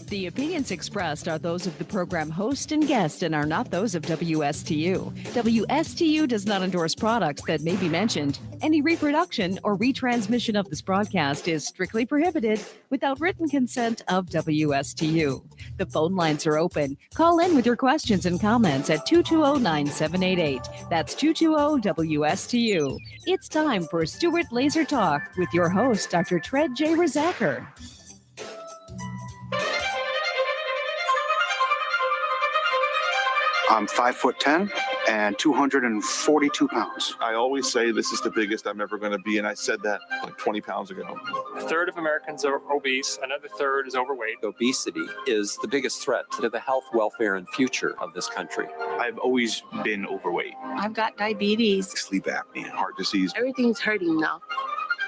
The opinions expressed are those of the program host and guest and are not those of WSTU. WSTU does not endorse products that may be mentioned. Any reproduction or retransmission of this broadcast is strictly prohibited without written consent of WSTU. The phone lines are open. Call in with your questions and comments at 220-9788. That's 220-WSTU. It's time for Stuart Laser Talk with your host, Dr. Tred J. Rizacker. I'm 5'10" and 242 pounds. I always say this is the biggest I'm ever going to be, and I said that like 20 pounds ago. A third of Americans are obese, another third is overweight. Obesity is the biggest threat to the health, welfare, and future of this country. I've always been overweight. I've got diabetes. Sleep apnea, heart disease. Everything's hurting now.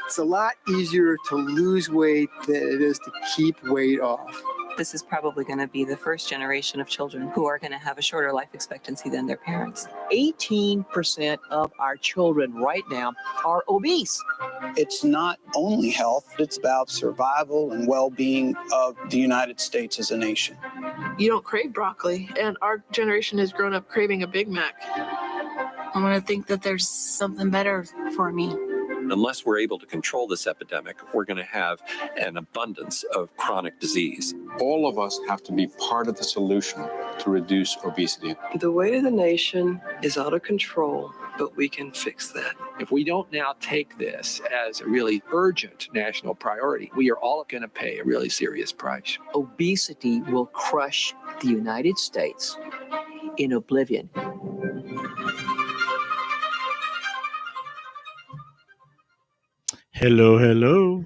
It's a lot easier to lose weight than it is to keep weight off. This is probably going to be the first generation of children who are going to have a shorter life expectancy than their parents. 18% of our children right now are obese. It's not only health, it's about survival and well-being of the United States as a nation. You don't crave broccoli, and our generation has grown up craving a Big Mac. I want to think that there's something better for me. Unless we're able to control this epidemic, we're going to have an abundance of chronic disease. All of us have to be part of the solution to reduce obesity. The weight of the nation is out of control, but we can fix that. If we don't now take this as a really urgent national priority, we are all going to pay a really serious price. Obesity will crush the United States in oblivion. Hello.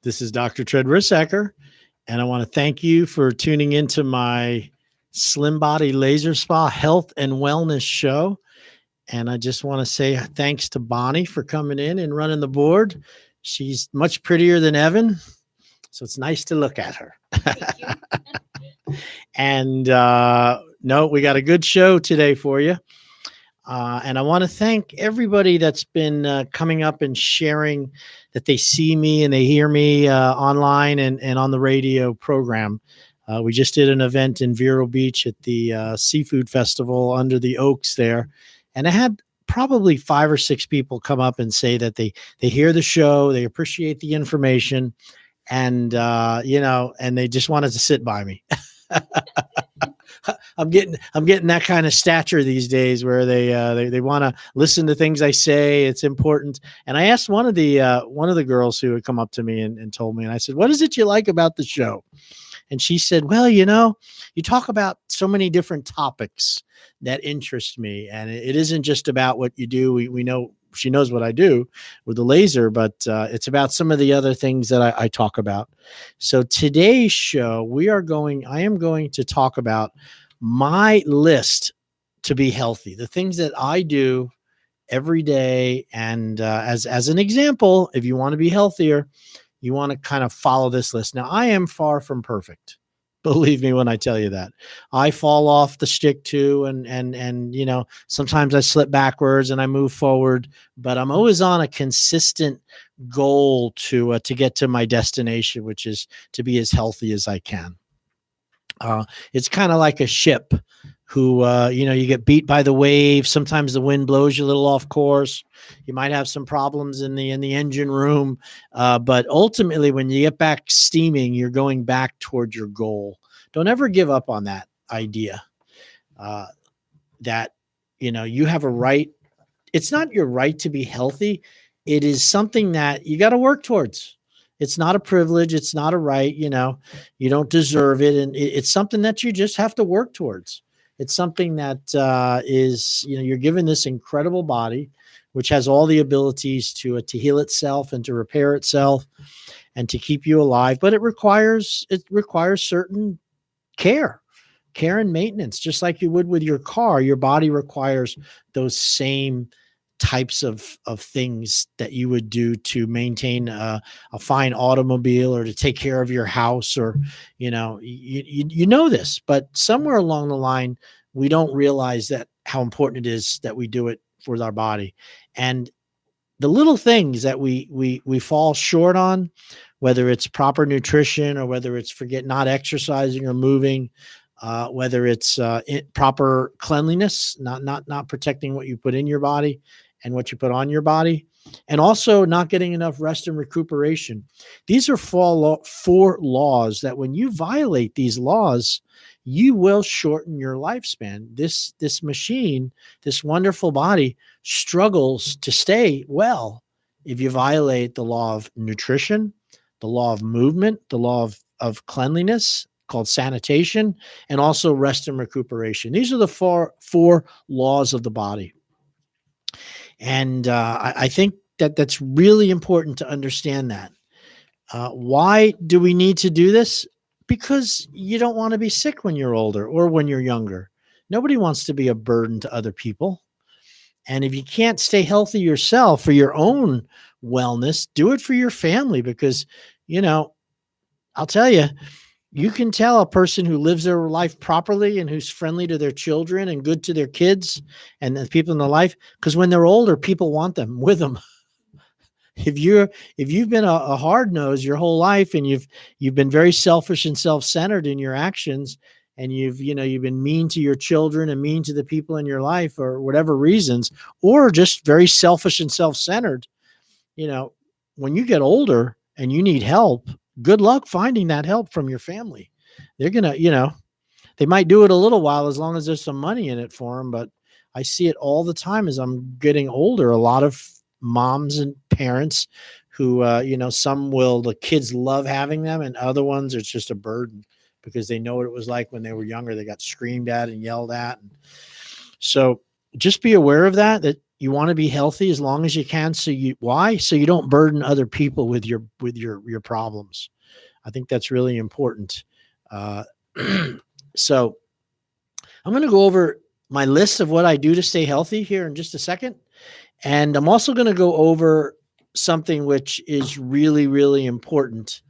This is Dr. Tred Rizacker, and I want to thank you for tuning into my Slim Body Laser Spa Health and Wellness Show. And I just want to say thanks to Bonnie for coming in and running the board. She's much prettier than Evan, so it's nice to look at her. And no, we got a good show today for you. And I want to thank everybody that's been coming up and sharing that they see me and they hear me online and on the radio program. We just did an event in Vero Beach at the Seafood Festival under the Oaks there. And I had probably 5 or 6 people come up and say that they hear the show, they appreciate the information, and, and they just wanted to sit by me. I'm getting that kind of stature these days where they want to listen to things I say. It's important. And I asked one of the girls who had come up to me and told me, and I said, "What is it you like about the show?" And she said, "Well, you talk about so many different topics that interest me, and it isn't just about what you do. We know." She knows what I do with the laser, but it's about some of the other things that I talk about. So today's show, I am going to talk about my list to be healthy, the things that I do every day. And as an example, if you want to be healthier, you want to kind of follow this list. Now, I am far from perfect. Believe me when I tell you that. I fall off the stick too, and sometimes I slip backwards and I move forward, but I'm always on a consistent goal to get to my destination, which is to be as healthy as I can. It's kind of like a ship who, you get beat by the waves. Sometimes the wind blows you a little off course. You might have some problems in the engine room. But ultimately, when you get back steaming, you're going back toward your goal. Don't ever give up on that idea that, you have a right. It's not your right to be healthy. It is something that you got to work towards. It's not a privilege. It's not a right. You don't deserve it. And it's something that you just have to work towards. It's something that is, you're given this incredible body, which has all the abilities to heal itself and to repair itself and to keep you alive. But it requires certain care and maintenance, just like you would with your car. Your body requires those same types of things that you would do to maintain a fine automobile or to take care of your house, or you know this, but somewhere along the line we don't realize that how important it is that we do it for our body. And the little things that we fall short on, whether it's proper nutrition or whether it's not exercising or moving, whether it's proper cleanliness, not protecting what you put in your body and what you put on your body, and also not getting enough rest and recuperation. These are four laws that when you violate these laws, you will shorten your lifespan. This machine, this wonderful body, struggles to stay well if you violate the law of nutrition, the law of movement, the law of cleanliness, called sanitation, and also rest and recuperation. These are the four laws of the body. And I think that's really important to understand that. Why do we need to do this? Because you don't want to be sick when you're older or when you're younger. Nobody wants to be a burden to other people. And if you can't stay healthy yourself for your own wellness, do it for your family, because, I'll tell you, you can tell a person who lives their life properly and who's friendly to their children and good to their kids and the people in their life, because when they're older, people want them with them. If you've been a hard nose your whole life and you've been very selfish and self-centered in your actions, and you've been mean to your children and mean to the people in your life for whatever reasons, or just very selfish and self-centered, when you get older and you need help, good luck finding that help from your family. They're gonna, they might do it a little while as long as there's some money in it for them, but I see it all the time as I'm getting older. A lot of moms and parents who, the kids love having them, and other ones, it's just a burden because they know what it was like when they were younger. They got screamed at and yelled at. And so just be aware of that you want to be healthy as long as you can. Why? So you don't burden other people with your problems. I think that's really important. So I'm going to go over my list of what I do to stay healthy here in just a second. And I'm also going to go over something which is really, really important.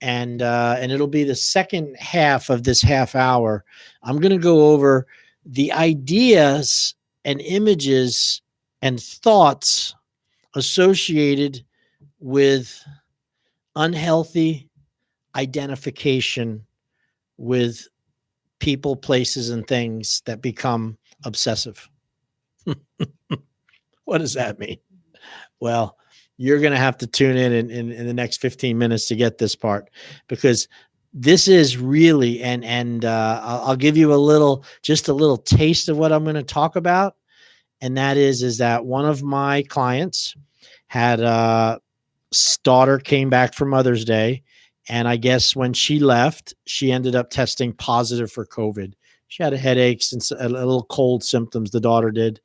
And it'll be the second half of this half hour. I'm going to go over the ideas and images and thoughts associated with unhealthy identification with people, places, and things that become obsessive. What does that mean? Well, you're going to have to tune in the next 15 minutes to get this part, because this is really, and I'll give you just a little taste of what I'm going to talk about. And that is that one of my clients had a daughter came back for Mother's Day. And I guess when she left, she ended up testing positive for COVID. She had headaches and a little cold symptoms, the daughter did.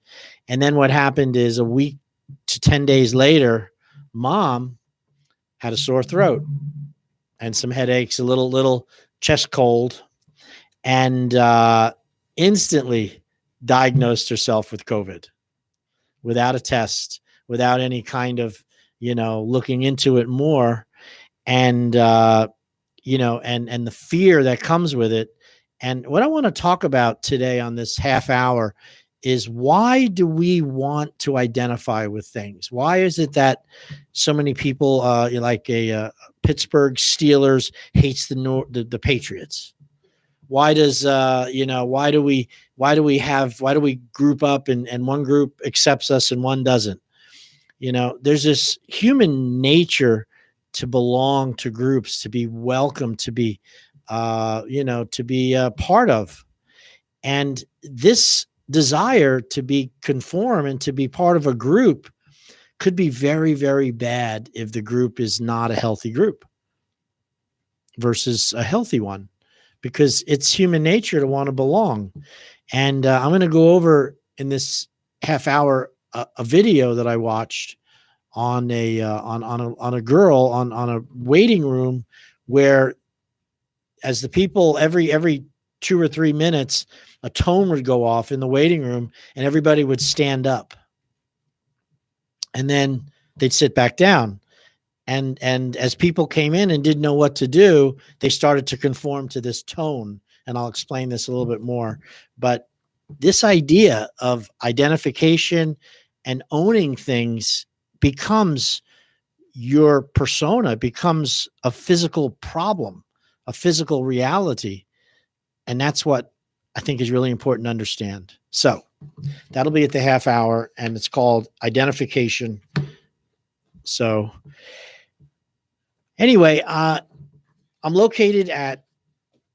And then what happened is a week to 10 days later, mom had a sore throat and some headaches, a little chest cold, and instantly diagnosed herself with COVID without a test, without any kind of, looking into it more. And, and the fear that comes with it. And what I want to talk about today on this half hour is, why do we want to identify with things? Why is it that so many people, like a Pittsburgh Steelers hates the Patriots? Why does why do we group up and one group accepts us and one doesn't? There's this human nature to belong to groups, to be welcome, to be to be a part of. And this desire to be conform and to be part of a group could be very, very bad if the group is not a healthy group versus a healthy one, because it's human nature to want to belong. And I'm going to go over in this half hour a video that I watched on a girl on a waiting room, where as the people every 2 or 3 minutes, a tone would go off in the waiting room and everybody would stand up, and then they'd sit back down. And as people came in and didn't know what to do, they started to conform to this tone. And I'll explain this a little bit more. But this idea of identification and owning things becomes, your persona becomes a physical problem, a physical reality. And that's what I think is really important to understand. So that'll be at the half hour, and it's called Identification. So anyway, I'm located at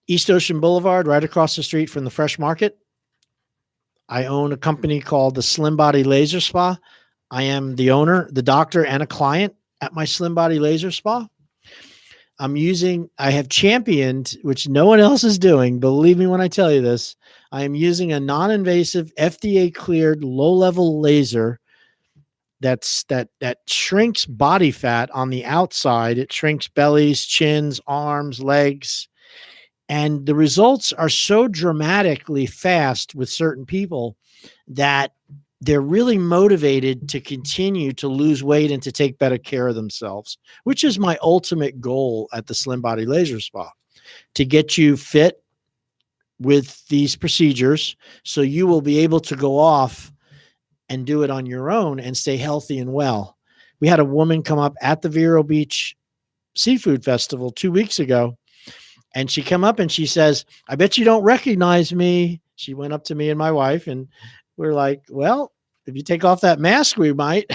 East Ocean Boulevard, right across the street from the Fresh Market. I own a company called the Slim Body Laser Spa. I am the owner, the doctor, and a client at my Slim Body Laser Spa. I have championed, which no one else is doing. Believe me when I tell you this. I am using a non-invasive, FDA-cleared, low-level laser that shrinks body fat on the outside. It shrinks bellies, chins, arms, legs. And the results are so dramatically fast with certain people that they're really motivated to continue to lose weight and to take better care of themselves, which is my ultimate goal at the Slim Body Laser Spa, to get you fit with these procedures so you will be able to go off and do it on your own and stay healthy and well. We had a woman come up at the Vero Beach Seafood Festival 2 weeks ago, and she came up and she says, "I bet you don't recognize me." She went up to me and my wife, and we're like, "Well, if you take off that mask, we might."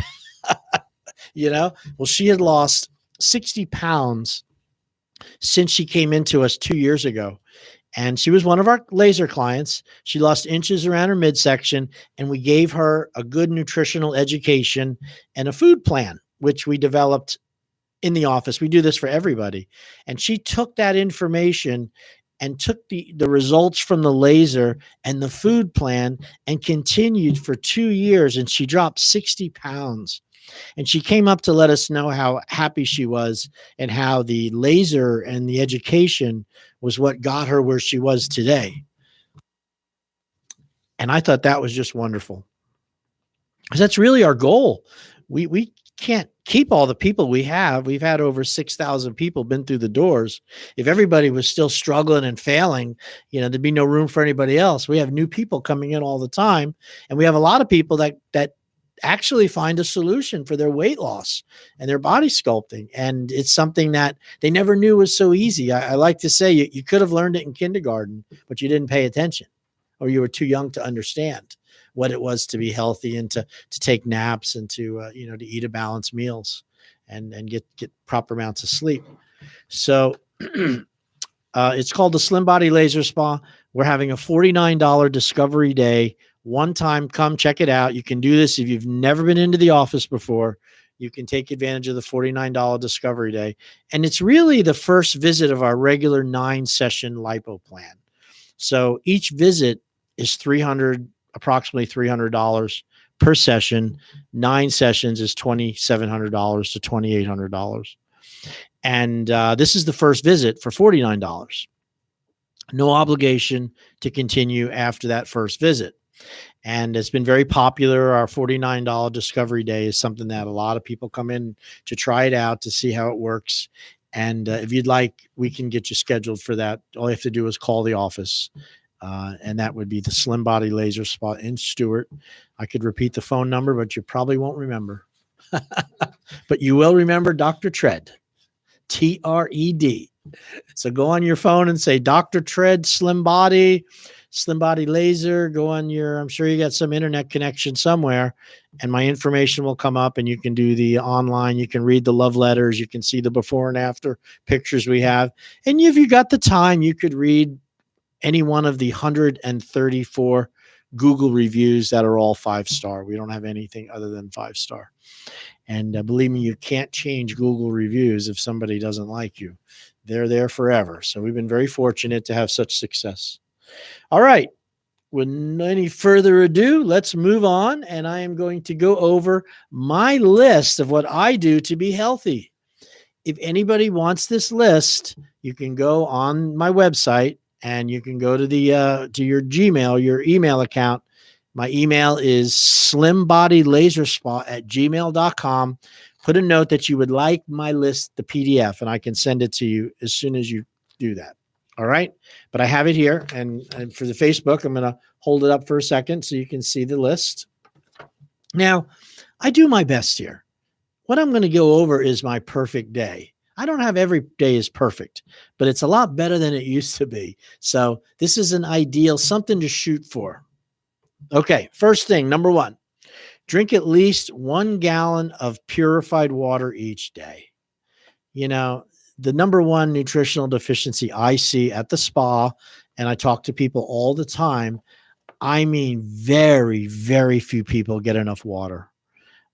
Well, she had lost 60 pounds since she came into us 2 years ago. And she was one of our laser clients. She lost inches around her midsection, and we gave her a good nutritional education and a food plan, which we developed in the office. We do this for everybody. And she took that information and took the results from the laser and the food plan and continued for 2 years. And she dropped 60 pounds. And she came up to let us know how happy she was and how the laser and the education was what got her where she was today. And I thought that was just wonderful, because that's really our goal. We can't keep all the people we have. We've had over 6,000 people been through the doors. If everybody was still struggling and failing, there'd be no room for anybody else. We have new people coming in all the time. And we have a lot of people that actually find a solution for their weight loss and their body sculpting. And it's something that they never knew was so easy. I like to say you could have learned it in kindergarten, but you didn't pay attention, or you were too young to understand what it was to be healthy and to take naps and to eat a balanced meals and get proper amounts of sleep. So it's called the Slim Body Laser Spa. We're having a $49 discovery day. One time, come check it out. You can do this if you've never been into the office before. You can take advantage of the $49 discovery day. And it's really the first visit of our regular 9-session lipo plan. So each visit is approximately $300 per session. 9 sessions is $2,700 to $2,800. And this is the first visit for $49. No obligation to continue after that first visit. And it's been very popular. Our $49 discovery day is something that a lot of people come in to try it out, to see how it works. And if you'd like, we can get you scheduled for that. All you have to do is call the office. And that would be the Slim Body Laser Spa in Stewart. I could repeat the phone number, but you probably won't remember. But you will remember Dr. Tread, Tred. So go on your phone and say, Dr. Tread, Slim Body Laser. Go on I'm sure you got some internet connection somewhere, and my information will come up, and you can do the online. You can read the love letters. You can see the before and after pictures we have. And if you got the time, you could read any one of the 134 Google reviews that are all 5-star. We don't have anything other than 5-star. And believe me, you can't change Google reviews if somebody doesn't like you. They're there forever. So we've been very fortunate to have such success. All right. With any further ado, let's move on. And I am going to go over my list of what I do to be healthy. If anybody wants this list, you can go on my website and you can go to to your Gmail, your email account. My email is slimbodylaserspa@gmail.com. Put a note that you would like my list, the PDF, and I can send it to you as soon as you do that. All right. But I have it here. And for the Facebook, I'm going to hold it up for a second so you can see the list. Now, I do my best here. what I'm going to go over is my perfect day. I don't have every day is perfect, but it's a lot better than it used to be. So this is an ideal, something to shoot for. Okay, first thing, number one, drink at least 1 gallon of purified water each day. You know, the number one nutritional deficiency I see at the spa, and I talk to people all the time, I mean, very, very few people get enough water.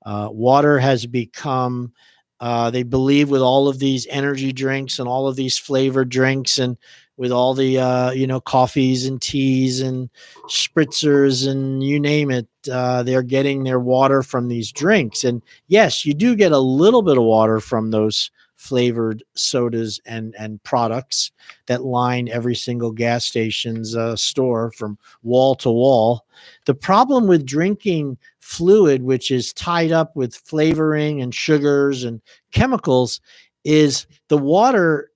Water has become, they believe with all of these energy drinks and all of these flavored drinks and with all the, coffees and teas and spritzers and you name it, they're getting their water from these drinks. And yes, you do get a little bit of water from those flavored sodas and products that line every single gas station's store from wall to wall. The problem with drinking fluid, which is tied up with flavoring and sugars and chemicals, is the water.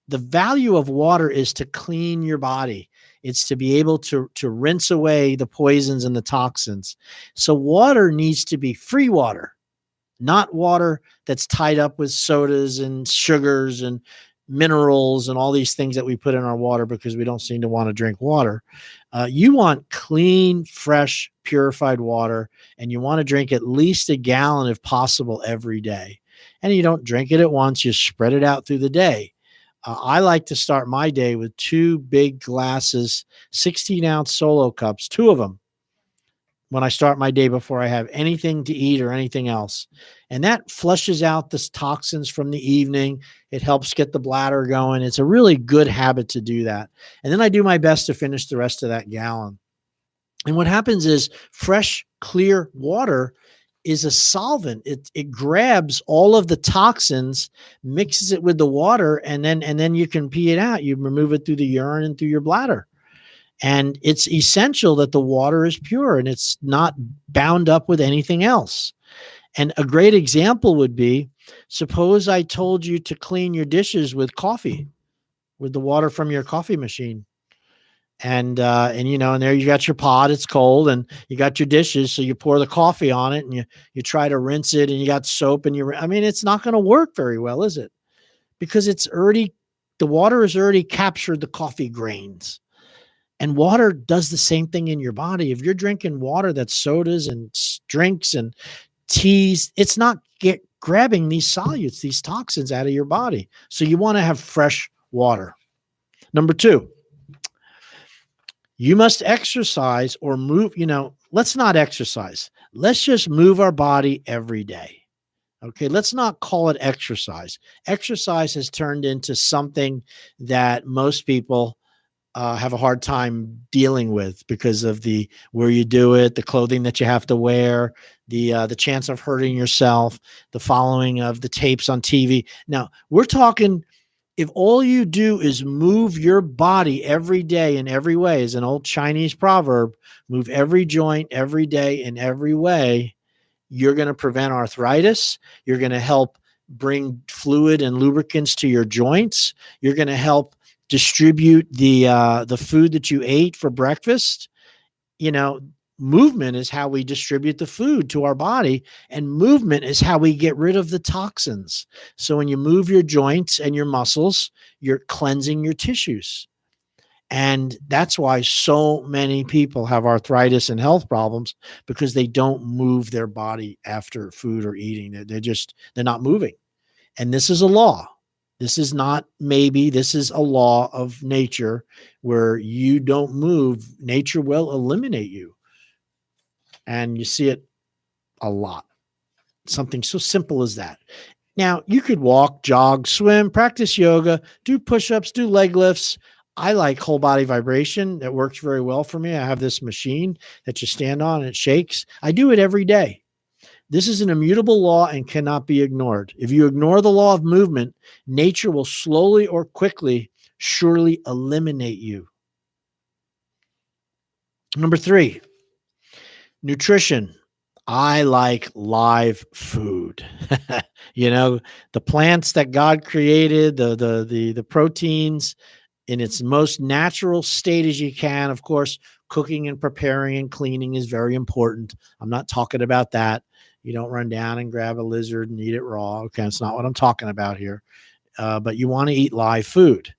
The value of water is to clean your body. It's to be able to rinse away the poisons and the toxins. So water needs to be free water, not water that's tied up with sodas and sugars and minerals and all these things that we put in our water because we don't seem to want to drink water. You want clean, fresh, purified water, and you want to drink at least 1 gallon if possible every day. And you don't drink it at once, you spread it out through the day. I like to start my day with 2 big glasses, 16-ounce solo cups, 2 of them, when I start my day before I have anything to eat or anything else. And that flushes out the toxins from the evening. It helps get the bladder going. It's a really good habit to do that. And then I do my best to finish the rest of that gallon. And what happens is fresh, clear water is a solvent. It grabs all of the toxins, mixes it with the water, and then you can pee it out. You remove it through the urine and through your bladder. And it's essential that the water is pure and it's not bound up with anything else. And a great example would be, suppose I told you to clean your dishes with coffee, with the water from your coffee machine. And there you got your pot, it's cold, and you got your dishes. So you pour the coffee on it and you try to rinse it and you got soap and it's not going to work very well, is it? Because the water has already captured the coffee grains. And water does the same thing in your body. If you're drinking water that's sodas and drinks and teas, it's not grabbing these solutes, these toxins out of your body. So you want to have fresh water. Number 2, you must exercise or move. Let's not exercise. Let's just move our body every day. Okay, let's not call it exercise. Exercise has turned into something that most people have a hard time dealing with because of where you do it, the clothing that you have to wear, the chance of hurting yourself, the following of the tapes on TV. Now, we're talking, if all you do is move your body every day in every way, is an old Chinese proverb, move every joint every day in every way, you're going to prevent arthritis. You're going to help bring fluid and lubricants to your joints. You're going to help distribute the food that you ate for breakfast. Movement is how we distribute the food to our body, and movement is how we get rid of the toxins. So when you move your joints and your muscles, you're cleansing your tissues. And that's why so many people have arthritis and health problems, because they don't move their body after food or eating. They're not moving. And this is a law. This is not maybe, this is a law of nature. Where you don't move, nature will eliminate you. And you see it a lot. Something so simple as that. Now, you could walk, jog, swim, practice yoga, do push-ups, do leg lifts. I like whole body vibration. That works very well for me. I have this machine that you stand on and it shakes. I do it every day. This is an immutable law and cannot be ignored. If you ignore the law of movement, nature will slowly or quickly surely eliminate you. Number 3, nutrition. I like live food. The plants that God created, the proteins in its most natural state as you can. Of course, cooking and preparing and cleaning is very important. I'm not talking about that. You don't run down and grab a lizard and eat it raw. Okay, that's not what I'm talking about here. But you want to eat live food.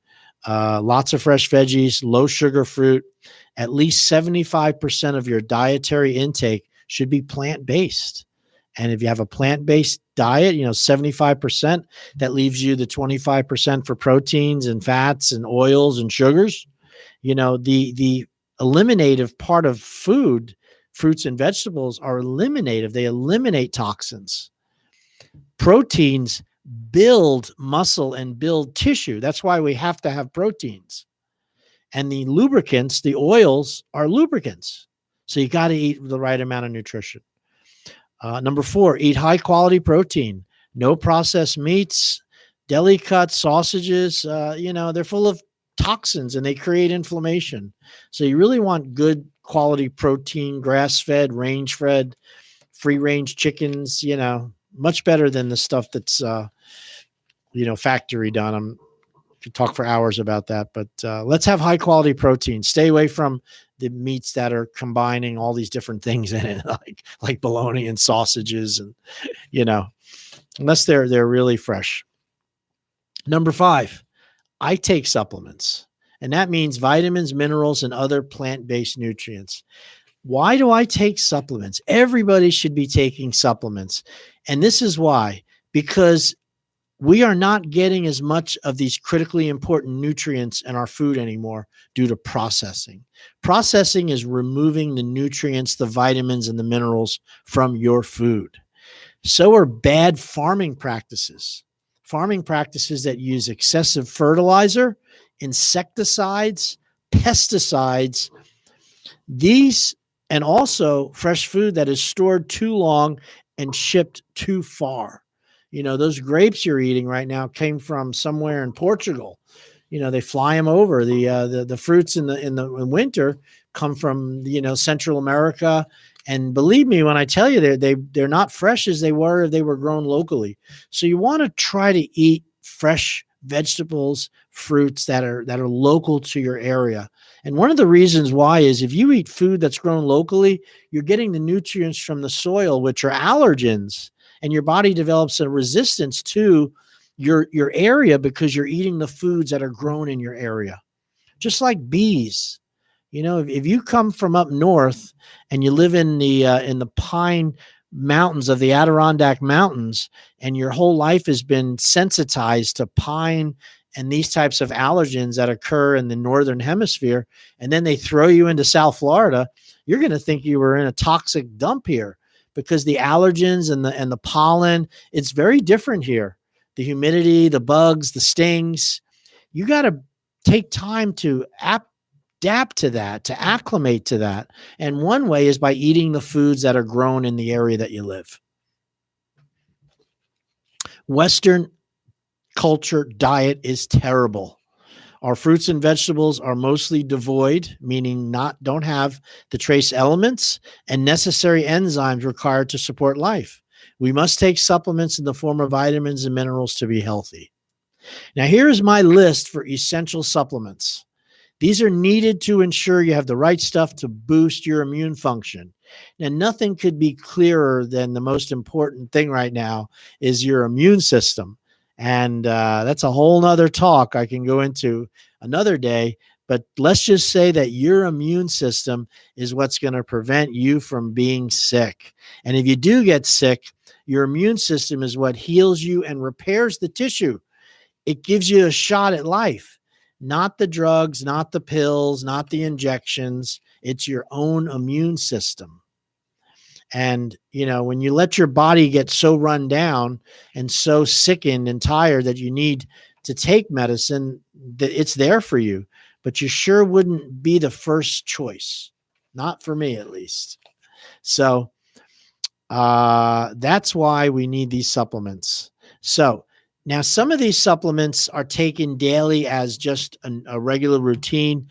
Lots of fresh veggies, low sugar fruit. At least 75% of your dietary intake should be plant-based. And if you have a plant-based diet, 75%, that leaves you the 25% for proteins and fats and oils and sugars. The eliminative part of food, fruits and vegetables, are eliminative. They eliminate toxins. Proteins build muscle and build tissue. That's why we have to have proteins. And the lubricants, the oils, are lubricants. So you got to eat the right amount of nutrition. Number 4, eat high quality protein. No processed meats, deli cuts, sausages. They're full of toxins and they create inflammation. So you really want good quality protein, grass-fed, range-fed, free-range chickens, much better than the stuff that's, factory done. Could talk for hours about that, but let's have high quality protein. Stay away from the meats that are combining all these different things in it, like bologna and sausages, and unless they're really fresh. Number 5, I take supplements, and that means vitamins, minerals, and other plant-based nutrients. Why do I take supplements? Everybody should be taking supplements, and this is why. Because we are not getting as much of these critically important nutrients in our food anymore due to processing. Processing is removing the nutrients, the vitamins, and the minerals from your food. So are bad farming practices. Farming practices that use excessive fertilizer, insecticides, pesticides, and also fresh food that is stored too long and shipped too far. Those grapes you're eating right now came from somewhere in Portugal. They fly them over. The fruits in winter come from Central America, and believe me when I tell you they're not fresh as they were if they were grown locally. So you want to try to eat fresh vegetables, fruits that are local to your area. And one of the reasons why is if you eat food that's grown locally, you're getting the nutrients from the soil, which are allergens. And your body develops a resistance to your area because you're eating the foods that are grown in your area. Just like bees. If you come from up north and you live in the pine mountains of the Adirondack Mountains, and your whole life has been sensitized to pine and these types of allergens that occur in the northern hemisphere, and then they throw you into South Florida, you're going to think you were in a toxic dump here. Because the allergens and the pollen, it's very different here. The humidity, the bugs, the stings. You got to take time to adapt to that, to acclimate to that. And one way is by eating the foods that are grown in the area that you live. Western culture diet is terrible. Our fruits and vegetables are mostly devoid, meaning don't have the trace elements and necessary enzymes required to support life. We must take supplements in the form of vitamins and minerals to be healthy. Now, here is my list for essential supplements. These are needed to ensure you have the right stuff to boost your immune function. Now, nothing could be clearer than the most important thing right now is your immune system. And that's a whole nother talk I can go into another day. But let's just say that your immune system is what's going to prevent you from being sick. And if you do get sick, your immune system is what heals you and repairs the tissue. It gives you a shot at life, not the drugs, not the pills, not the injections. It's your own immune system. And, when you let your body get so run down and so sickened and tired that you need to take medicine, that it's there for you, but you sure wouldn't be the first choice. Not for me, at least. So that's why we need these supplements. So now some of these supplements are taken daily as just a regular routine.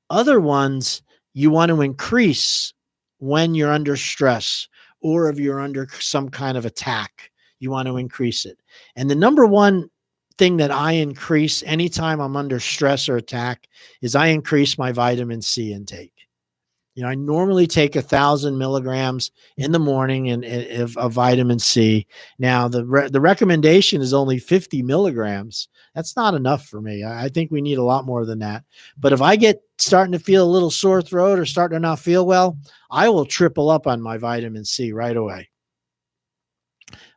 Other ones you want to increase when you're under stress or if you're under some kind of attack, you want to increase it. And the number one thing that I increase anytime I'm under stress or attack is I increase my vitamin C intake. I normally take 1,000 milligrams in the morning of vitamin C. Now, the recommendation is only 50 milligrams. That's not enough for me. I think we need a lot more than that. But if I get starting to feel a little sore throat or starting to not feel well, I will triple up on my vitamin C right away.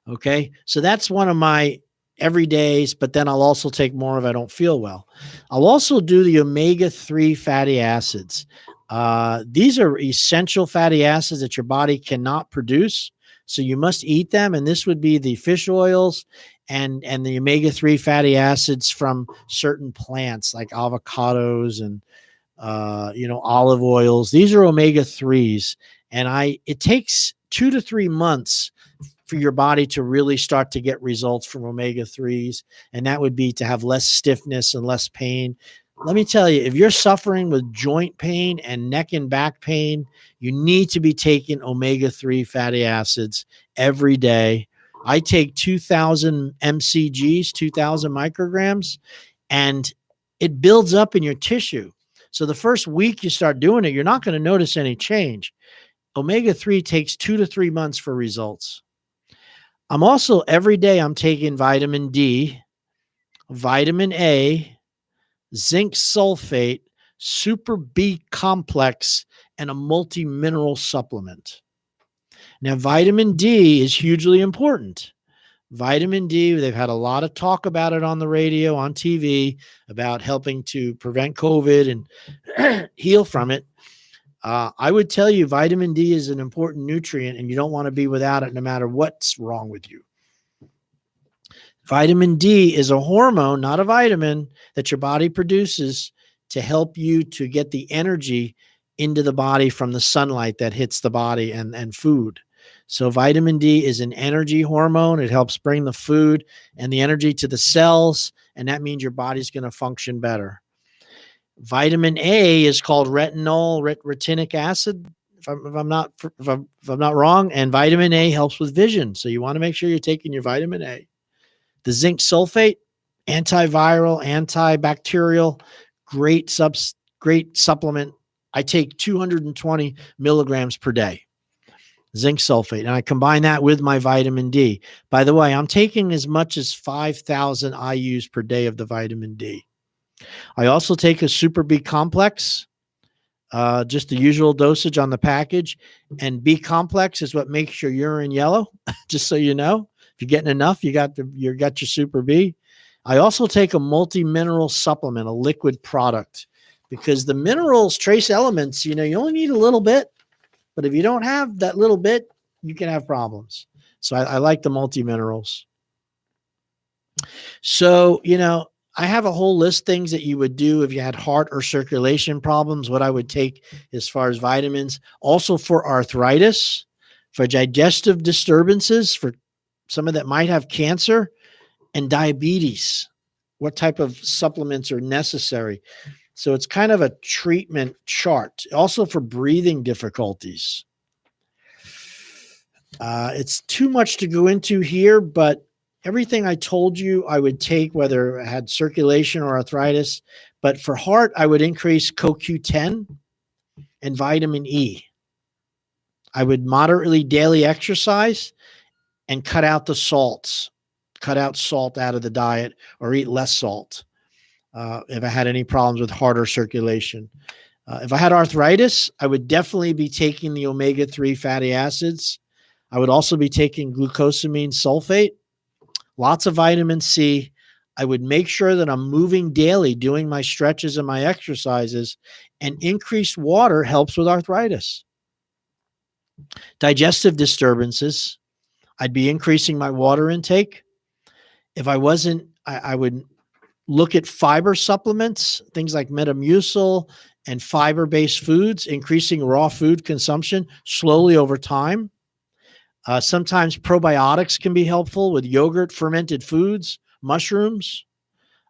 Okay, so that's one of my everydays, but then I'll also take more if I don't feel well. I'll also do the omega-3 fatty acids. These are essential fatty acids that your body cannot produce, so you must eat them. And this would be the fish oils and the omega-3 fatty acids from certain plants like avocados and olive oils. These are omega-3s, and it takes 2 to 3 months for your body to really start to get results from omega-3s, and that would be to have less stiffness and less pain. Let me tell you, if you're suffering with joint pain and neck and back pain, you need to be taking omega-3 fatty acids every day. I take 2,000 mcgs, 2,000 micrograms, and it builds up in your tissue. So the first week you start doing it, you're not going to notice any change. Omega-3 takes 2 to 3 months for results. I'm also, every day I'm taking vitamin D, vitamin A, zinc sulfate, super B complex, and a multi-mineral supplement. Now, vitamin D is hugely important. Vitamin D, they've had a lot of talk about it on the radio, on TV, about helping to prevent COVID and heal from it. I would tell you vitamin D is an important nutrient, and you don't want to be without it no matter what's wrong with you. Vitamin D is a hormone, not a vitamin, that your body produces to help you to get the energy into the body from the sunlight that hits the body and food. So vitamin D is an energy hormone. It helps bring the food and the energy to the cells, and that means your body's going to function better. Vitamin A is called retinic acid, if I'm not wrong, and vitamin A helps with vision. So you want to make sure you're taking your vitamin A. The zinc sulfate, antiviral, antibacterial, great supplement. I take 220 milligrams per day, zinc sulfate, and I combine that with my vitamin D. By the way, I'm taking as much as 5,000 IUs per day of the vitamin D. I also take a super B complex, just the usual dosage on the package. And B complex is what makes your urine yellow, just so you know. If you're getting enough, you got your super B. I also take a multi-mineral supplement, a liquid product, because the minerals, trace elements, you only need a little bit, but if you don't have that little bit, you can have problems. So I like the multi-minerals. So, I have a whole list of things that you would do if you had heart or circulation problems, what I would take as far as vitamins. Also for arthritis, for digestive disturbances, for someone that might have cancer, and diabetes. What type of supplements are necessary? So it's kind of a treatment chart. Also for breathing difficulties. It's too much to go into here, but everything I told you I would take, whether I had circulation or arthritis. But for heart, I would increase CoQ10 and vitamin E. I would moderately daily exercise and cut out the salts. Cut out salt out of the diet or eat less salt if I had any problems with heart or circulation. If I had arthritis, I would definitely be taking the omega-3 fatty acids. I would also be taking glucosamine sulfate, lots of vitamin C. I would make sure that I'm moving daily, doing my stretches and my exercises, and increased water helps with arthritis. Digestive disturbances, I'd be increasing my water intake. If I wasn't, I would look at fiber supplements, things like Metamucil and fiber-based foods, increasing raw food consumption slowly over time. Sometimes probiotics can be helpful with yogurt, fermented foods, mushrooms.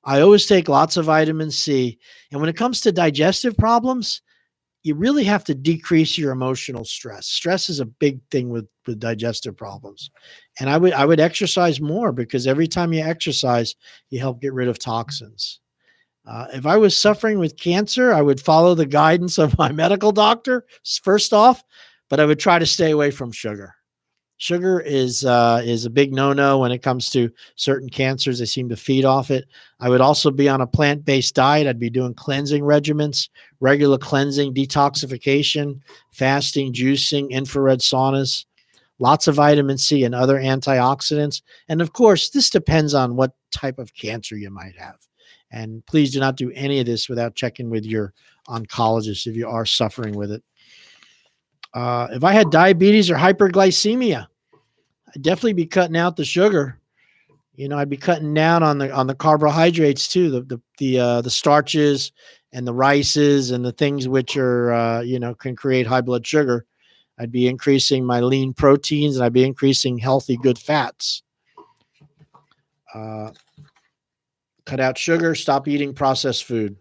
I always take lots of vitamin C. And when it comes to digestive problems, you really have to decrease your emotional stress. Stress is a big thing with digestive problems. And I would exercise more, because every time you exercise, you help get rid of toxins. If I was suffering with cancer, I would follow the guidance of my medical doctor first off, but I would try to stay away from sugar. Sugar is a big no-no when it comes to certain cancers. They seem to feed off it. I would also be on a plant-based diet. I'd be doing cleansing regimens, regular cleansing, detoxification, fasting, juicing, infrared saunas, lots of vitamin C and other antioxidants. And of course, this depends on what type of cancer you might have. And please do not do any of this without checking with your oncologist if you are suffering with it. If I had diabetes or hyperglycemia, I'd definitely be cutting out the sugar. I'd be cutting down on the carbohydrates too, the starches and the rices and the things which are can create high blood sugar. I'd be increasing my lean proteins, and I'd be increasing healthy, good fats. Cut out sugar, stop eating processed food,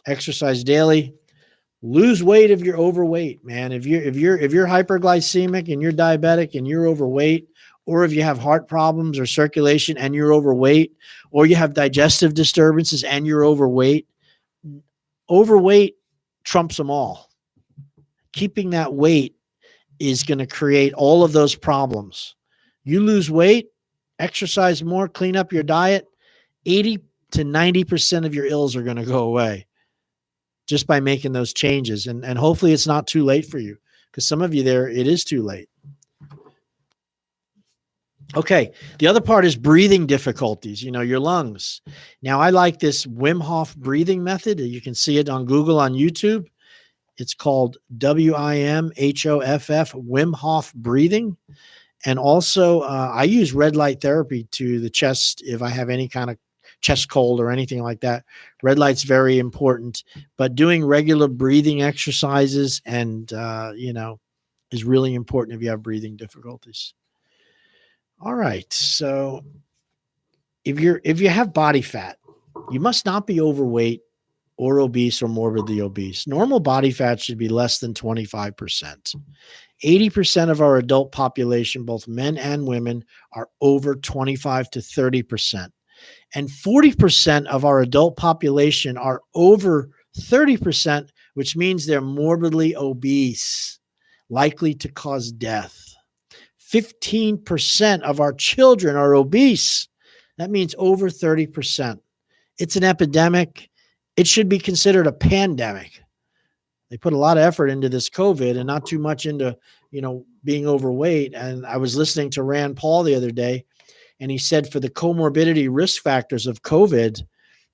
exercise daily, lose weight if you're overweight, man. If you're hyperglycemic and you're diabetic and you're overweight, or if you have heart problems or circulation and you're overweight, or you have digestive disturbances and you're overweight trumps them all. Keeping that weight is going to create all of those problems. You lose weight, exercise more, clean up your diet, 80 to 90% of your ills are going to go away just by making those changes. And hopefully it's not too late for you, because some of you there, it is too late. Okay. The other part is breathing difficulties, your lungs. Now, I like this Wim Hof breathing method. You can see it on Google, on YouTube. It's called WIMHOFF, Wim Hof breathing. And also, I use red light therapy to the chest if I have any kind of chest cold or anything like that. Red light's very important, but doing regular breathing exercises and, is really important if you have breathing difficulties. All right. So if you have body fat, you must not be overweight or obese or morbidly obese. Normal body fat should be less than 25%. 80% of our adult population, both men and women, are over 25 to 30%. And 40% of our adult population are over 30%, which means they're morbidly obese, likely to cause death. 15% of our children are obese. That means over 30%. It's an epidemic. It should be considered a pandemic. They put a lot of effort into this COVID and not too much into, being overweight. And I was listening to Rand Paul the other day, and he said for the comorbidity risk factors of COVID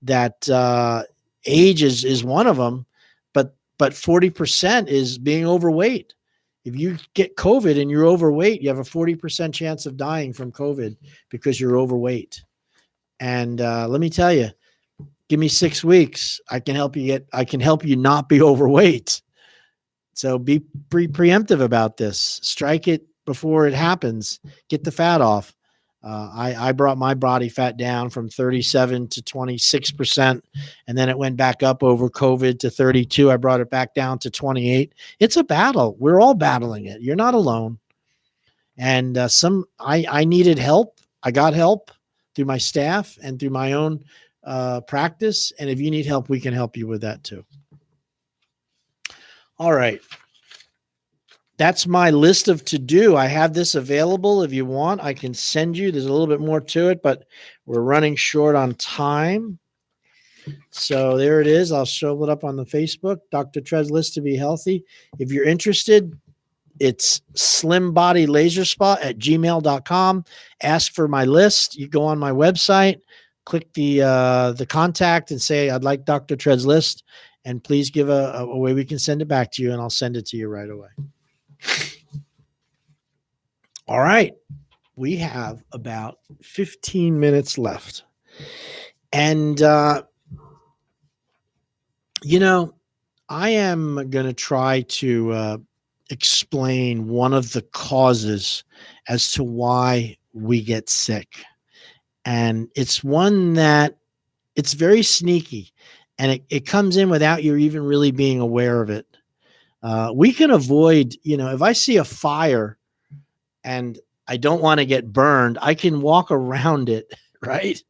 that age is one of them, but 40% is being overweight. If you get COVID and you're overweight, you have a 40% chance of dying from COVID because you're overweight. And let me tell you, give me 6 weeks. I can help you not be overweight. So be preemptive about this. Strike it before it happens. Get the fat off. I brought my body fat down from 37 to 26%, and then it went back up over COVID to 32. I brought it back down to 28. It's a battle. We're all battling it. You're not alone. And I needed help. I got help through my staff and through my own practice. And if you need help, we can help you with that too. All right. That's my list of to-do. I have this available. If you want, I can send you. There's a little bit more to it, but we're running short on time. So there it is. I'll show it up on the Facebook, Dr. Tred's List to Be Healthy. If you're interested, it's slimbodylaserspa@gmail.com. Ask for my list. You go on my website, click the contact and say, I'd like Dr. Tred's List, and please give a way we can send it back to you, and I'll send it to you right away. All right. We have about 15 minutes left. And, I am going to try to explain one of the causes as to why we get sick. And it's one that it's very sneaky, and it comes in without you even really being aware of it. We can avoid, if I see a fire and I don't want to get burned, I can walk around it, right?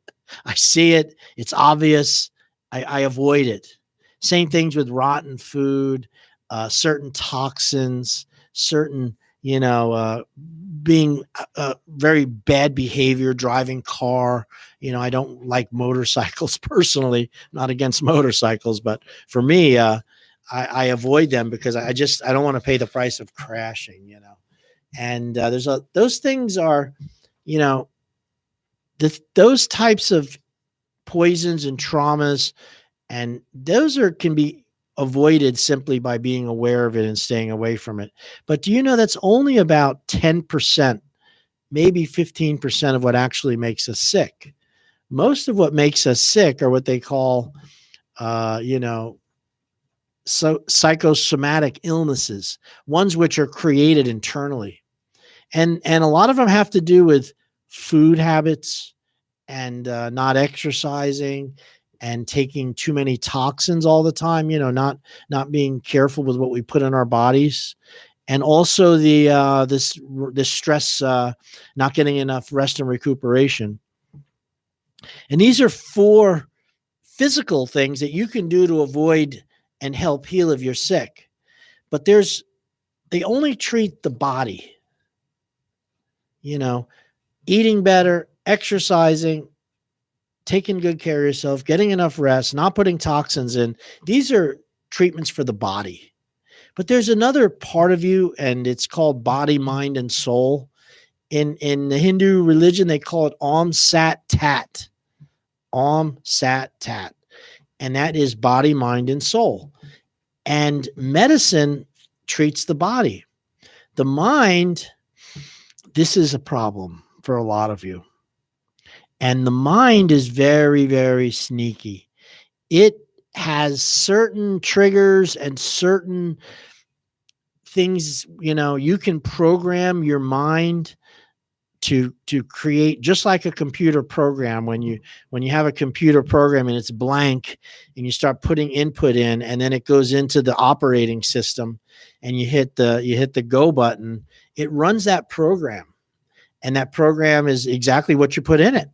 I see it. It's obvious. I avoid it. Same things with rotten food, certain toxins, certain, being very bad behavior, driving car. I don't like motorcycles personally, not against motorcycles, but for me, I avoid them because I don't want to pay the price of crashing, and those things are, those types of poisons and traumas, and those can be avoided simply by being aware of it and staying away from it. But do you know that's only about 10%, maybe 15% of what actually makes us sick? Most of what makes us sick are what they call, psychosomatic illnesses, ones which are created internally. And a lot of them have to do with food habits and not exercising and taking too many toxins all the time, not being careful with what we put in our bodies. And also this stress, not getting enough rest and recuperation. And these are 4 physical things that you can do to avoid and help heal if you're sick. But they only treat the body, eating better, exercising, taking good care of yourself, getting enough rest, not putting toxins in. These are treatments for the body. But there's another part of you, and it's called body, mind, and soul. In the Hindu religion, they call it Om Sat Tat. Om Sat Tat. And that is body, mind, and soul. And medicine treats the body. The mind, this is a problem for a lot of you. And the mind is very, very sneaky. It has certain triggers and certain things, you can program your mind to create, just like a computer program. When you have a computer program and it's blank and you start putting input in, and then it goes into the operating system and you hit the go button, it runs that program. And that program is exactly what you put in it.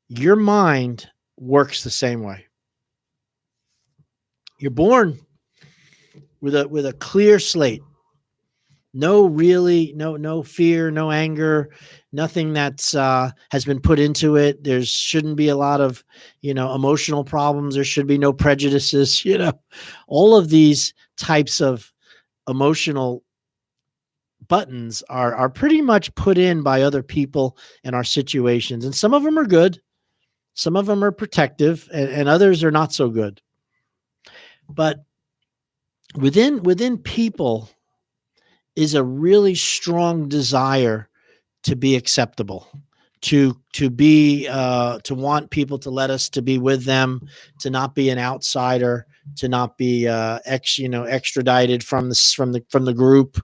Your mind works the same way. You're born with a clear slate. No fear, no anger, nothing that's has been put into it. There shouldn't be a lot of, emotional problems. There should be no prejudices, all of these types of emotional buttons are pretty much put in by other people in our situations. And some of them are good. Some of them are protective, and others are not so good. But within people is a really strong desire to be acceptable, to be to want people to let us to be with them, to not be an outsider, to not be extradited from the group.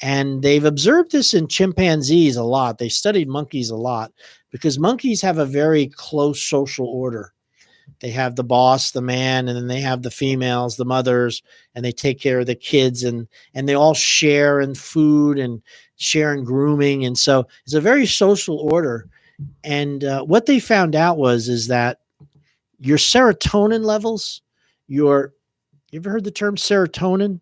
And they've observed this in chimpanzees a lot. They studied monkeys a lot because monkeys have a very close social order. They have the boss, the man, and then they have the females, the mothers, and they take care of the kids, and they all share in food and share in grooming. And so it's a very social order. And what they found out is that your serotonin levels, you ever heard the term serotonin?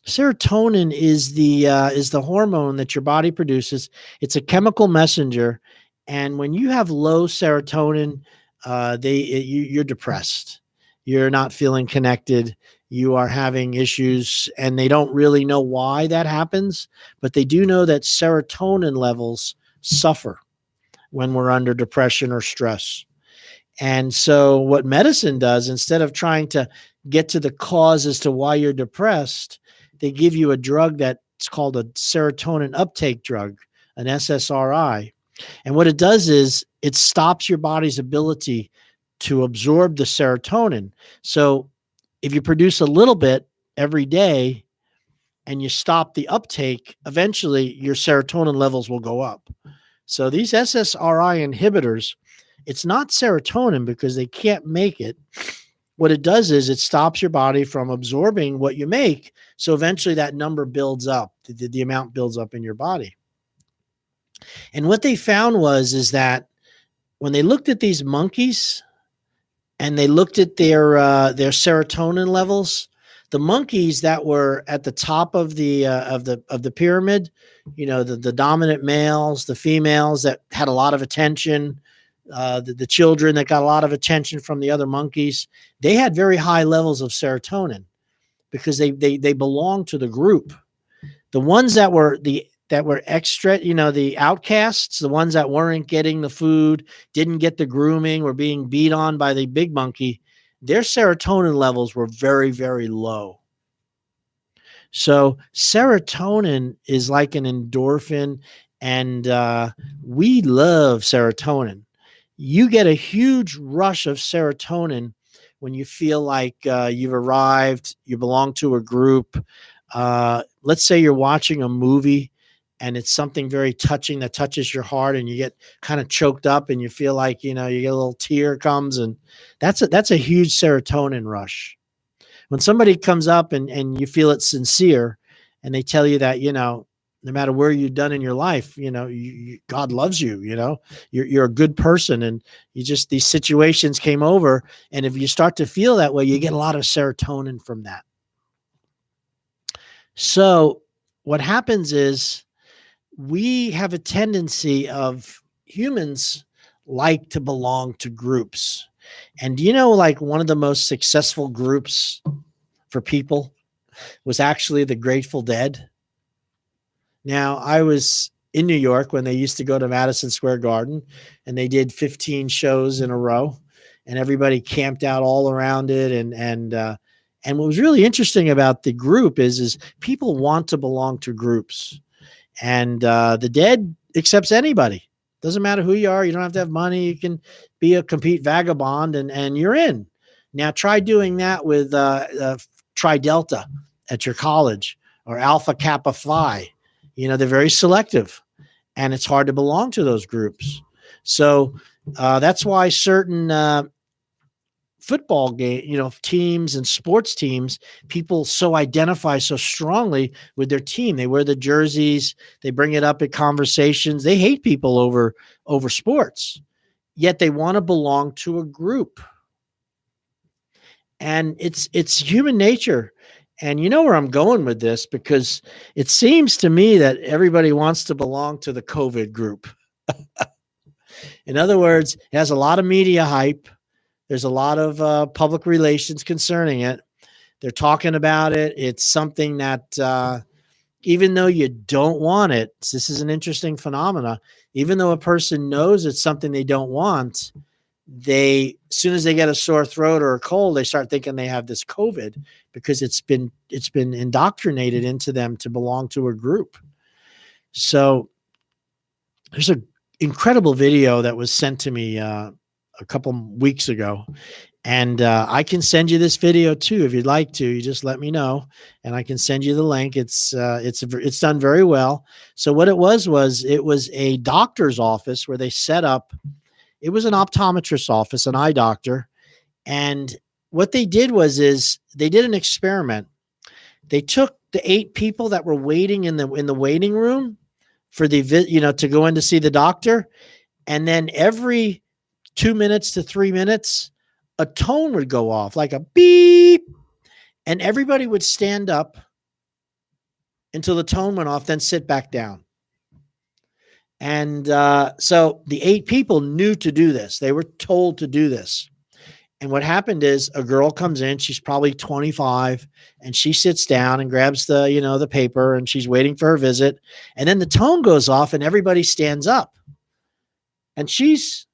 Serotonin is the hormone that your body produces. It's a chemical messenger, and when you have low serotonin, you're depressed. You're not feeling connected. You are having issues, and they don't really know why that happens, but they do know that serotonin levels suffer when we're under depression or stress. And so what medicine does, instead of trying to get to the cause as to why you're depressed, they give you a drug that's called a serotonin uptake drug, an SSRI. And what it does is it stops your body's ability to absorb the serotonin. So if you produce a little bit every day and you stop the uptake, eventually your serotonin levels will go up. So these SSRI inhibitors, it's not serotonin because they can't make it. What it does is it stops your body from absorbing what you make. So eventually that number builds up, the amount builds up in your body. And what they found is that when they looked at these monkeys, and they looked at their serotonin levels. The monkeys that were at the top of the pyramid, the dominant males, the females that had a lot of attention, the children that got a lot of attention from the other monkeys, they had very high levels of serotonin because they belonged to the group. The ones that were extra, the outcasts, the ones that weren't getting the food, didn't get the grooming, were being beat on by the big monkey, their serotonin levels were very, very low. So serotonin is like an endorphin, and we love serotonin. You get a huge rush of serotonin when you feel like you've arrived, you belong to a group. Let's say you're watching a movie and it's something very touching that touches your heart, and you get kind of choked up and you feel like, you get a little tear comes, and that's a huge serotonin rush. When somebody comes up and you feel it's sincere and they tell you that, no matter where you've done in your life, God loves you, you're a good person, and these situations came over. And if you start to feel that way, you get a lot of serotonin from that. So what happens is we have a tendency of humans like to belong to groups. And like one of the most successful groups for people was actually the Grateful Dead. Now, I was in New York when they used to go to Madison Square Garden, and they did 15 shows in a row, and everybody camped out all around it. And what was really interesting about the group is people want to belong to groups. And the Dead accepts anybody. Doesn't matter who you are. You don't have to have money. You can be a complete vagabond, and you're in. Now try doing that with Tri Delta at your college, or Alpha Kappa Phi. They're very selective, and it's hard to belong to those groups. So that's why certain football game, teams and sports teams, people so identify so strongly with their team. They wear the jerseys, they bring it up at conversations. They hate people over sports, yet they want to belong to a group. And it's human nature. And you know where I'm going with this, because it seems to me that everybody wants to belong to the COVID group. In other words, it has a lot of media hype. There's a lot of public relations concerning it. They're talking about it. It's something that even though you don't want it, this is an interesting phenomena. Even though a person knows it's something they don't want, as soon as they get a sore throat or a cold, they start thinking they have this COVID, because it's been indoctrinated into them to belong to a group. So there's an incredible video that was sent to me a couple weeks ago, and I can send you this video too if you'd like to. You just let me know, and I can send you the link. It's done very well. So what it was a doctor's office where they set up. It was an optometrist's office, an eye doctor, and what they did is they did an experiment. They took the 8 people that were waiting in the waiting room for to go in to see the doctor, and then every 2 minutes to 3 minutes, a tone would go off, like a beep, and everybody would stand up until the tone went off, then sit back down. And so the 8 people knew to do this. They were told to do this. And what happened is a girl comes in, she's probably 25, and she sits down and grabs the paper, and she's waiting for her visit. And then the tone goes off and everybody stands up. And she's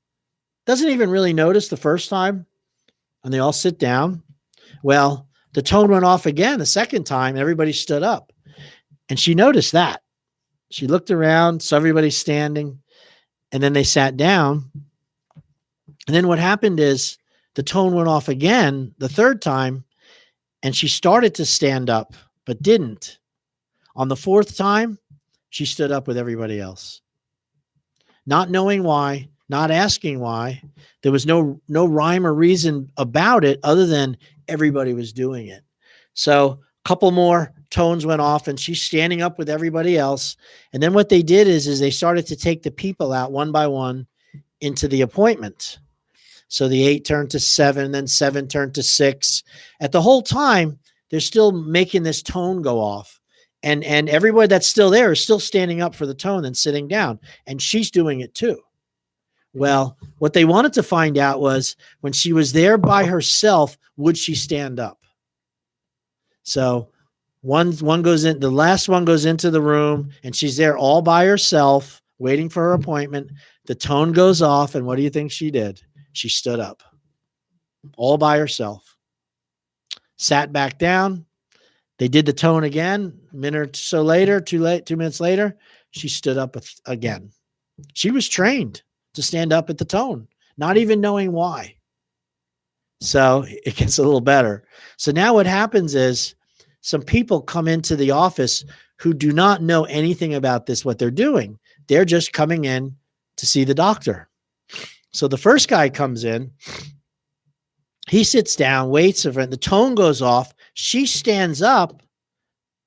doesn't even really notice the first time, and they all sit down. Well, the tone went off again the second time, and everybody stood up. And she noticed that. She looked around, saw everybody standing, and then they sat down. And then what happened is the tone went off again the third time, and she started to stand up, but didn't. On the fourth time, she stood up with everybody else. Not knowing why, not asking why. There was no rhyme or reason about it other than everybody was doing it. So a couple more tones went off, and she's standing up with everybody else. And then what they did is they started to take the people out one by one into the appointment. So the 8 turned to 7, then 7 turned to 6. At the whole time, they're still making this tone go off. And everybody that's still there is still standing up for the tone and sitting down. And she's doing it too. Well, what they wanted to find out was when she was there by herself, would she stand up? So one goes in, the last one goes into the room and she's there all by herself, waiting for her appointment. The tone goes off. And what do you think she did? She stood up all by herself, sat back down. They did the tone again. A minute or so later, 2 minutes later, she stood up again. She was trained to stand up at the tone, not even knowing why. So it gets a little better. So now what happens is some people come into the office who do not know anything about this, what they're doing. They're just coming in to see the doctor. So the first guy comes in, he sits down, waits, the tone goes off. She stands up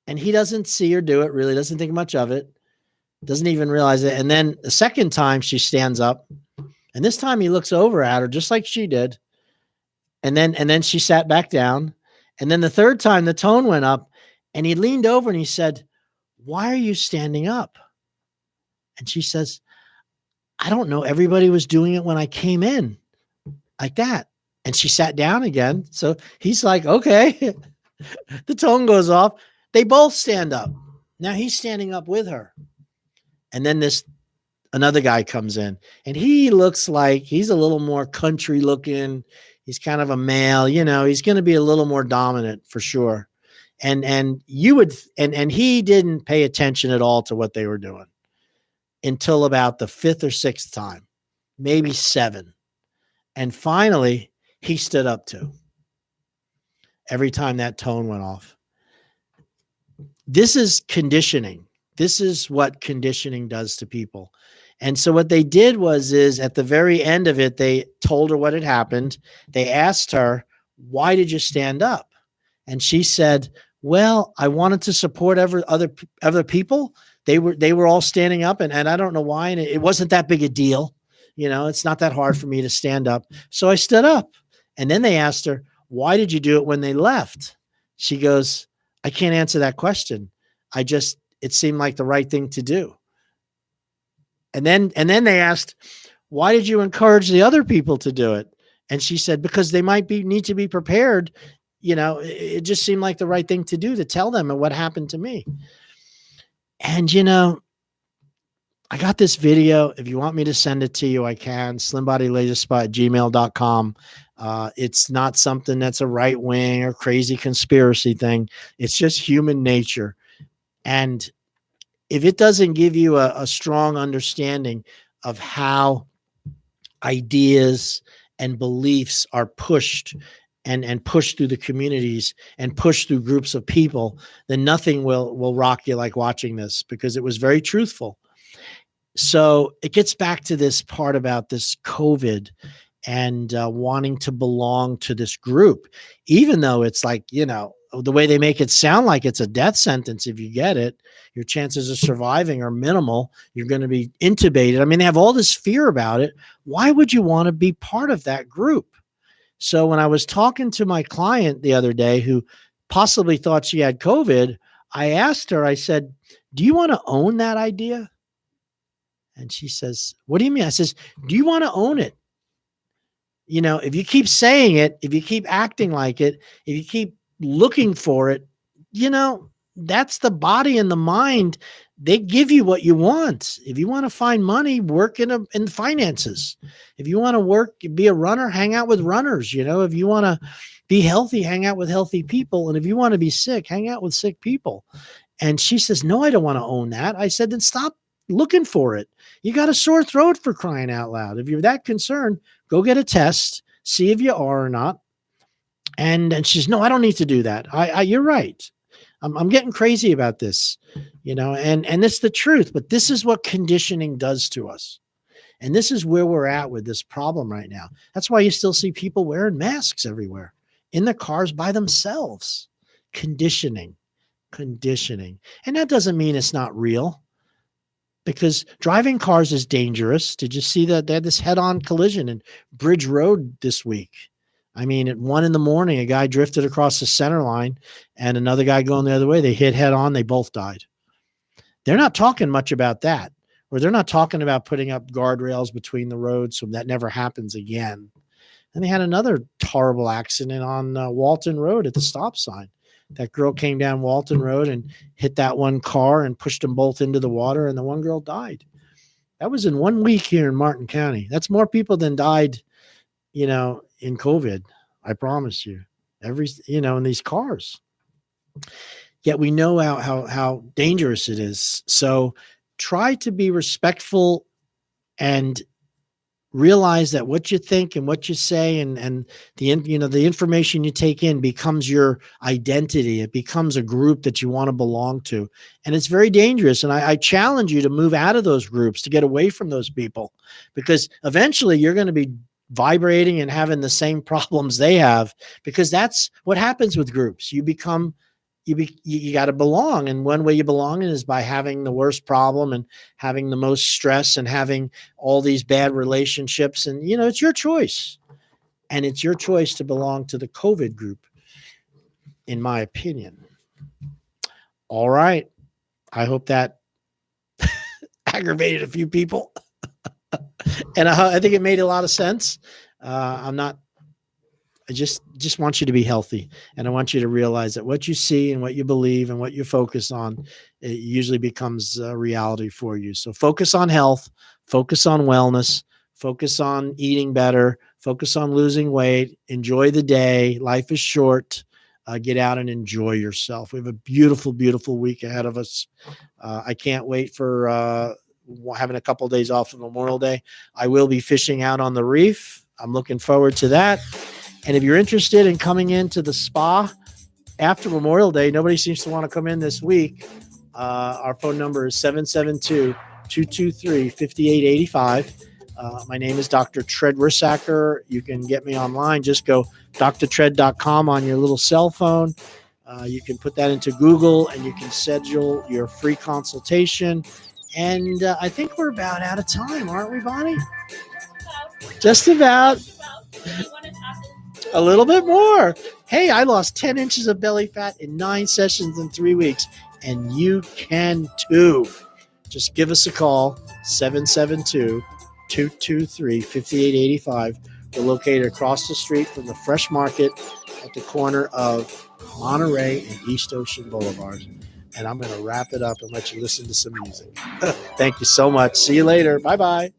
and he doesn't see her do it, really doesn't think much of it, doesn't even realize it. And then the second time she stands up and this time he looks over at her just like she did. And then she sat back down. And then the third time the tone went up and he leaned over and he said, "Why are you standing up?" And she says, "I don't know. Everybody was doing it when I came in like that." And she sat down again. So he's like, okay. The tone goes off. They both stand up. Now he's standing up with her. And then another guy comes in and he looks like he's a little more country looking. He's kind of a male, he's going to be a little more dominant for sure. And he didn't pay attention at all to what they were doing until about the 5th or 6th time, maybe 7. And finally, he stood up too. Every time that tone went off. This is conditioning. This is what conditioning does to people. And so what they did is at the very end of it, they told her what had happened. They asked her, "Why did you stand up?" And she said, "Well, I wanted to support other people. They were all standing up and I don't know why. And it wasn't that big a deal. It's not that hard for me to stand up. So I stood up." And then they asked her, "Why did you do it when they left?" She goes, "I can't answer that question. It seemed like the right thing to do." And then they asked, "Why did you encourage the other people to do it?" And she said, "Because they might need to be prepared. It just seemed like the right thing to do to tell them what happened to me." And, I got this video. If you want me to send it to you, I can. slimbodylaserspa@gmail.com. It's not something that's a right wing or crazy conspiracy thing. It's just human nature. And if it doesn't give you a strong understanding of how ideas and beliefs are pushed and pushed through the communities and pushed through groups of people, then nothing will rock you like watching this, because it was very truthful. So it gets back to this part about this COVID and wanting to belong to this group, even though it's like, the way they make it sound like it's a death sentence. If you get it, your chances of surviving are minimal. You're going to be intubated. I mean, they have all this fear about it. Why would you want to be part of that group? So when I was talking to my client the other day who possibly thought she had COVID, I asked her, I said, "Do you want to own that idea?" And she says, "What do you mean?" I says, "Do you want to own it? If you keep saying it, if you keep acting like it, if you keep looking for it, that's the body and the mind. They give you what you want. If you want to find money, work in finances. If you want to be a runner, hang out with runners. If you want to be healthy, hang out with healthy people. And if you want to be sick, hang out with sick people." And she says, "No, I don't want to own that." I said, "Then stop looking for it. You got a sore throat, for crying out loud. If you're that concerned, go get a test, see if you are or not." And she's, "No, I don't need to do that. You're right. I'm getting crazy about this, and it's the truth, but this is what conditioning does to us. And this is where we're at with this problem right now. That's why you still see people wearing masks everywhere in the cars by themselves. Conditioning. And that doesn't mean it's not real. because driving cars is dangerous. Did you see that they had this head-on collision in Bridge Road this week? I mean, at 1 a.m, a guy drifted across the center line and another guy going the other way. They hit head on. They both died. They're not talking much about that, or they're not talking about putting up guardrails between the roads so that never happens again. And they had another horrible accident on Walton Road at the stop sign. That girl came down Walton Road and hit that one car and pushed them both into the water, and the one girl died. That was in 1 week here in Martin County. That's more people than died, in COVID. I promise you. In these cars. Yet we know how dangerous it is. So try to be respectful and realize that what you think and what you say and the information you take in becomes your identity. It becomes a group that you want to belong to. And it's very dangerous. And I challenge you to move out of those groups, to get away from those people, because eventually you're going to be vibrating and having the same problems they have, because that's what happens with groups. You become you got to belong. And one way you belong is by having the worst problem and having the most stress and having all these bad relationships. And, it's your choice. And it's your choice to belong to the COVID group, in my opinion. All right. I hope that aggravated a few people. And I think it made a lot of sense. I just want you to be healthy, and I want you to realize that what you see and what you believe and what you focus on, it usually becomes a reality for you. So focus on health, focus on wellness, focus on eating better, focus on losing weight, enjoy the day. Life is short. Get out and enjoy yourself. We have a beautiful, beautiful week ahead of us. I can't wait for having a couple of days off of Memorial Day. I will be fishing out on the reef. I'm looking forward to that. And if you're interested in coming into the spa after Memorial Day, nobody seems to want to come in this week. Our phone number is 772-223-5885. My name is Dr. Tread Rissacker. You can get me online. Just go drtread.com on your little cell phone. You can put that into Google and you can schedule your free consultation. And I think we're about out of time, aren't we, Bonnie? Just about. A little bit more. Hey, I lost 10 inches of belly fat in 9 sessions in 3 weeks, and you can too. Just give us a call, 772-223-5885. We're located across the street from the Fresh Market at the corner of Monterey and East Ocean Boulevard. And I'm going to wrap it up and let you listen to some music. Thank you so much. See you later. Bye-bye.